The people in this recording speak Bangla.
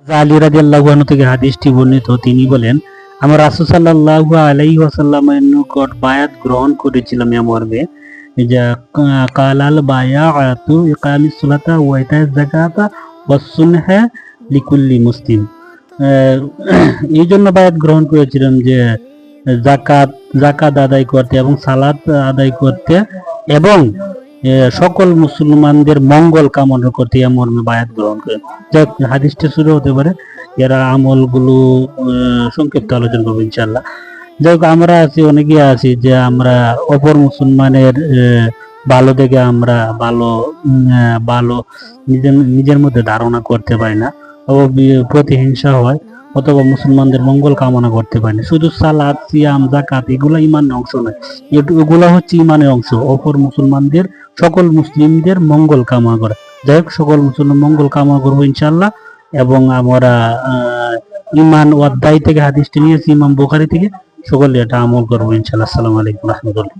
আলী রাদিয়াল্লাহু আনহু থেকে হাদিসটি বর্ণিত, তিনি বলেন, আমরা রাসূল সাল্লাল্লাহু আলাইহি ওয়াসাল্লামের নিকট বায়াত গ্রহণ করেছিলাম এ মর্মে যে কালাল বায়াআতু ইকামিস সালাতা ওয়া ইতাজ যাকাতা ওয়াস সুনহা লিকুল্লি মুসলিম। এই জন্য বায়াত গ্রহণ করেছিলাম যে জাকাত আদায় করতে এবং সালাত আদায় করতে এবং সকল মুসলমানদের মঙ্গল কামনা করতে এ মর্মে বায়াত গ্রহণ করেন। যাক, হাদিসটা শুরু হতে পারে, এরা আমলগুলো সংক্ষিপ্ত আলোচনা করবো ইনশাল্লাহ। যাই হোক, আমরা আছি, অনেকে আছি যে আমরা অপর মুসলমানের ভালো দেখে আমরা ভালো নিজের মধ্যে ধারণা করতে পারি না, প্রতিহিংসা হয়, অথবা মুসলমানদের মঙ্গল কামনা করতে পারি না। শুধু সালাত, সিয়াম, যাকাত এগুলো ইমানের অংশ নয়, এগুলো হচ্ছে ইমানের অংশ, অপর মুসলমানদের সকল মুসলিমদের মঙ্গল কামনা করা। যাই হোক, সকল মুসলমান মঙ্গল কামনা করবো ইনশাল্লাহ। এবং আমরা ইমান অধ্যায় থেকে হাদিসটি নিয়েছি ইমাম বুখারী থেকে, সকলে এটা আমল করবো ইনশাল্লাহ। আসসালামু আলাইকুম রহমতুল্লাহ।